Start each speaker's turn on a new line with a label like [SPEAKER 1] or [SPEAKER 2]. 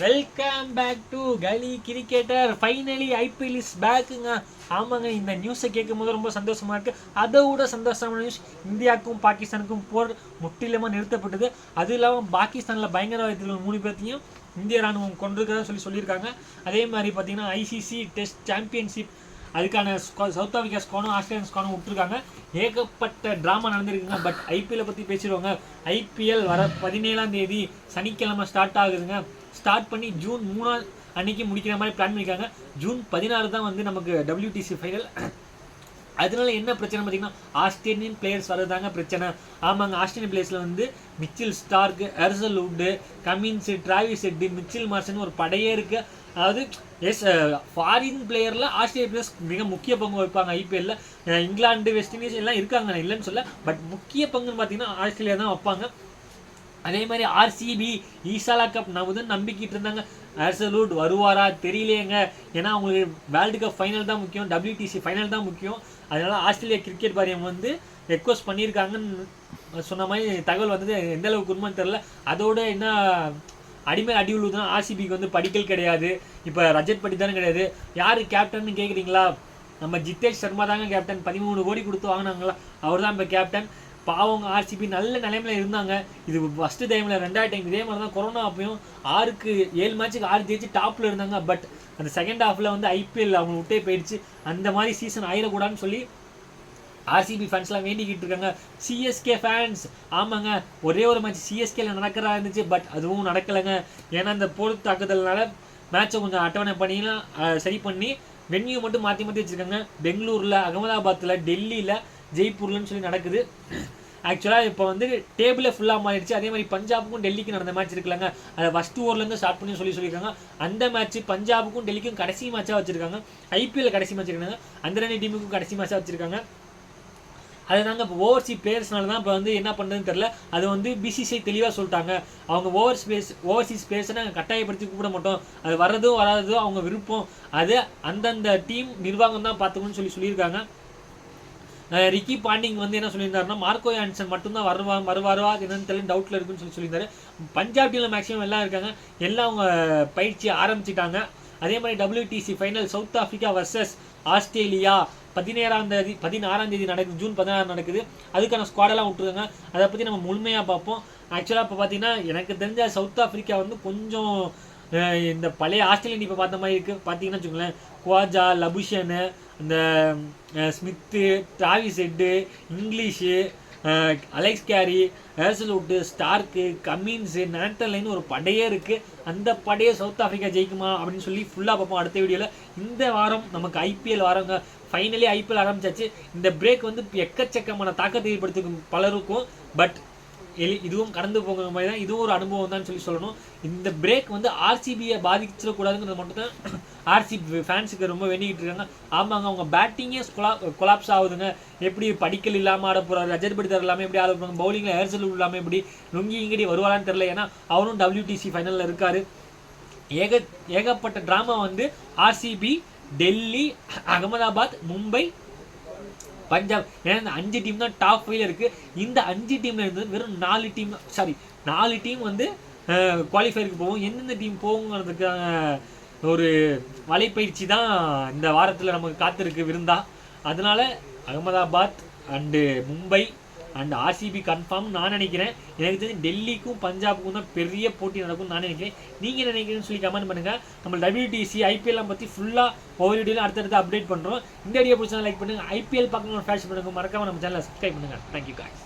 [SPEAKER 1] Welcome back to கலி cricketer. Finally IPL is பேக்குங்க. ஆமாங்க, இந்த நியூஸை கேட்கும் போது ரொம்ப சந்தோஷமாக இருக்குது. அதை விட சந்தோஷமான நியூஸ், இந்தியாவுக்கும் பாகிஸ்தானுக்கும் போர் முற்றிலுமாக நிறுத்தப்பட்டது. அதுவும் இல்லாமல் பாகிஸ்தானில் பயங்கரவாதிகள் 3 பேர்த்தையும் இந்திய ராணுவம் கொண்டிருக்கிறதா சொல்லியிருக்காங்க. அதே மாதிரி பார்த்தீங்கன்னா ஐசிசி டெஸ்ட் சாம்பியன்ஷிப் அதுக்கான சவுத் ஆஃப்ரிக்கா ஸ்குவாடும் ஆஸ்திரேலியன் ஸ்குவாடும் விட்டுருக்காங்க. ஏகப்பட்ட ட்ராமா நடந்திருக்குங்க. பட் ஐபிஎல்லை பற்றி பேசிடுவாங்க. ஐபிஎல் வர 17ஆம் தேதி சனிக்கிழமை ஸ்டார்ட் ஆகுதுங்க. ஸ்டார்ட் பண்ணி ஜூன் 3 அன்னைக்கு முடிக்கிற மாதிரி பிளான் பண்ணியிருக்காங்க. ஜூன் 16 தான் வந்து நமக்கு WTC ஃபைனல். அதனால என்ன பிரச்சனை பார்த்தீங்கன்னா, ஆஸ்திரேலியன் பிளேயர்ஸ் வரதாங்க பிரச்சனை. ஆமாங்க, ஆஸ்திரேலியன் பிளேயர்ஸில் வந்து Mitchell Starc, Hazlewood, Cummins, Travis Head, Mitchell மார்ஷன் ஒரு படையே இருக்குது. அதாவது ஃபாரின் பிளேயரில் ஆஸ்திரேலிய பிளேயர்ஸ் மிக முக்கிய பங்கு வைப்பாங்க ஐபிஎல்லில். இங்கிலாந்து, வெஸ்ட் இண்டீஸ் எல்லாம் இருக்காங்க, நான் இல்லைன்னு சொல்ல. பட் முக்கிய பங்குன்னு பார்த்தீங்கன்னா ஆஸ்திரேலியா தான் வைப்பாங்க. அதே மாதிரி ஆர்சிபி ஈசாலா கப் நம்புதுன்னு நம்பிக்கிட்டு இருந்தாங்க. ஹெர்சல்வுட் வருவாரா தெரியலையேங்க. ஏன்னா அவங்களுக்கு வேர்ல்டு கப் ஃபைனல் தான் முக்கியம், WTC ஃபைனல் தான் முக்கியம். அதனால ஆஸ்திரேலியா கிரிக்கெட் வாரியம் வந்து ரெக்வஸ்ட் பண்ணியிருக்காங்கன்னு சொன்ன மாதிரி தகவல் வந்தது. எந்த அளவுக்கு உண்மைன்னு தெரியல. அதோட என்ன அடிமை அடி உள்ளதுன்னா, ஆர்சிபிக்கு வந்து படிக்கல் கிடையாது, இப்போ ரஜத் பட்டி தானே கிடையாது. யார் கேப்டன் கேட்குறீங்களா? நம்ம ஜித்தேஷ் சர்மா தாங்க கேப்டன். 13 கோடி கொடுத்து வாங்கினாங்களா, அவர் தான் இப்போ கேப்டன். பாவங்க ஆர்சிபி நல்ல நிலைமையில் இருந்தாங்க. இது ஃபஸ்ட்டு டைமில் 2வது டைம் இதே மாதிரி தான். கொரோனா அப்பையும் 7 மேட்சுக்கு 6 ஜெயிச்சு டாப்பில் இருந்தாங்க. பட் அந்த செகண்ட் ஹாஃபில் வந்து ஐபிஎல் அவங்க விட்டே போயிடுச்சு. அந்த மாதிரி சீசன் ஆயிடக்கூடாதுன்னு சொல்லி ஆர்சிபி ஃபேன்ஸ்லாம் வேண்டிக்கிட்டு இருக்காங்க. சிஎஸ்கே ஃபேன்ஸ், ஆமாங்க, ஒரே ஒரு மேட்ச் சிஎஸ்கேல நடக்கிறதா இருந்துச்சு. பட் அதுவும் நடக்கலைங்க. ஏன்னா இந்த போர் தாக்குதல்னால மேட்சை கொஞ்சம் அட்டவணை பண்ணிலாம் சரி பண்ணி வென்யூ மட்டும் மாற்றி மாற்றி வச்சுருக்காங்க. பெங்களூரில், அகமதாபாத்தில், டெல்லியில், ஜெய்ப்பூர்லன்னு சொல்லி நடக்குது. ஆக்சுவலாக இப்போ வந்து டேபிளே ஃபுல்லாக மாறிடுச்சு. அதே மாதிரி பஞ்சாபுக்கும் டெல்லிக்கும் நடந்த மேட்ச் இருக்குல்லங்க, அதை ஃபஸ்ட் ஓவர்லேருந்து ஸ்டார்ட் பண்ணி சொல்லியிருக்காங்க. அந்த மேட்ச் பஞ்சாபுக்கும் டெல்லிக்கும் கடைசி மேட்சாக வச்சுருக்காங்க. ஐபிஎல் கடைசி மேட்ச் இருக்காங்க. அந்த 2 டீமுக்கும் கடைசி மேட்சாக வச்சுருக்காங்க. அது தாங்க இப்போ ஓவர்சி பிளேயர்ஸ்னால தான் இப்போ வந்து என்ன பண்ணுறதுன்னு தெரில. அது வந்து பிசிசிஐ தெளிவாக சொல்லிட்டாங்க. அவங்க ஓவர்சீஸ் பிளேயர்ஸை நாங்கள் கட்டாயப்படுத்தி கூப்பிட மாட்டோம். அது வர்றதோ வராதோ அவங்க விருப்பம். அது அந்தந்த டீம் நிர்வாகம் தான் பார்த்துக்கணும்னு சொல்லியிருக்காங்க. ரிக்கி பாண்டிங் வந்து என்ன சொல்லியிருந்தாருன்னா, மார்க்கோ ஆன்சன் மட்டும்தான் வருவாரா என்னன்னு தெரியல, டவுட்டில் இருக்குன்னு சொல்லியிருந்தாரு. பஞ்சாப் டீமில் மேக்ஸிமம் எல்லாம் இருக்காங்க. எல்லாம் அவங்க பயிற்சி ஆரம்பிச்சிட்டாங்க. அதே மாதிரி WTC final South Africa versus Australia 16ஆம் தேதி நடக்குது. ஜூன் 16 நடக்குது. அதுக்கான ஸ்குவாடெல்லாம் விட்டுருக்காங்க. அதை பற்றி நம்ம முழுமையாக பார்ப்போம். ஆக்சுவலாக இப்போ பார்த்தீங்கன்னா எனக்கு தெரிஞ்ச சவுத் ஆஃப்ரிக்கா வந்து கொஞ்சம் இந்த பழைய ஆஸ்திரேலியன் இப்போ பார்த்த மாதிரி இருக்குது. பார்த்தீங்கன்னா வச்சுக்கோங்களேன், குவாஜா, லபுஷனு, இந்த Smith, Travis Head, Inglis, Alex Carey, Hazlewood, Starc, Cummins, நாட்டன்லைன்னு ஒரு படையே இருக்குது. அந்த படையை சவுத் ஆஃப்ரிக்கா ஜெயிக்குமா அப்படின்னு சொல்லி ஃபுல்லாக பார்ப்போம் அடுத்த வீடியோவில். இந்த வாரம் நமக்கு ஐபிஎல் வாரங்க. ஃபைனலி ஐபிஎல் ஆரம்பிச்சாச்சு. இந்த பிரேக் வந்து எக்கச்சக்கமான தாக்கத்தை ஏற்படுத்தும் பலருக்கும். பட் இதுவும் கடந்து போகிற மாதிரி தான், இதுவும் ஒரு அனுபவம் தான் சொல்லணும். இந்த பிரேக் வந்து ஆர்சிபியை பாதிச்சிடக்கூடாதுங்கிறது மட்டும் தான் ஆர்சிபி ஃபேன்ஸுக்கு ரொம்ப வேண்டிக்கிட்டு இருக்காங்க. ஆமாங்க, அவங்க பேட்டிங்கே கொலாப்ஸ் ஆகுதுங்க. எப்படி படிக்கல் இல்லாமல் ஆட போகிறாரு, ரஜத் படித்தர் இல்லாமல் எப்படி ஆட போகிறாங்க, பவுலிங்கில் ஹேர்சல் இல்லாமல் எப்படி லுங்கி இங்கடி வருவாரான்னு தெரில. ஏன்னா அவரும் WTC ஃபைனலில் இருக்கார். ஏகப்பட்ட ட்ராமா வந்து ஆர்சிபி, டெல்லி, அகமதாபாத், மும்பை, பஞ்சாப், ஏன்னா இந்த 5 டீம் தான் டாப் 5ல இருக்குது. இந்த 5 டீமில் இருந்து வெறும் 4 டீம் வந்து குவாலிஃபயருக்கு போகும். எந்தெந்த டீம் போகுங்கிறதுக்கான ஒரு வலைப்பயிற்சி தான் இந்த வாரத்தில் நமக்கு காத்திருக்கு விருந்தா. அதனால Ahmedabad and Mumbai and RCB confirm நான் நினைக்கிறேன். எனக்கு தெரிஞ்சு டெல்லிக்கும் பஞ்சாபுக்கும் தான் பெரிய போட்டி நடக்கும்னு நான் நினைக்கிறேன். நீங்கள் என்ன நினைக்கிறேன்னு சொல்லி கமெண்ட் பண்ணுங்கள். நம்ம WTC ஐபிஎல்லாம் பற்றி ஃபுல்லாக ஒவ்வொரு வீடியோவில் அடுத்தடுத்து அப்டேட் பண்ணுறோம். இந்த வீடியோ பிடிச்சா லைக் பண்ணுங்கள். ஐபிஎல் பார்க்கணும்னு ஃபேஷன் பண்ணுங்கள். மறக்காமல் நம்ம சேனலை சப்ஸ்கிரைப் பண்ணுங்கள். Thank you guys.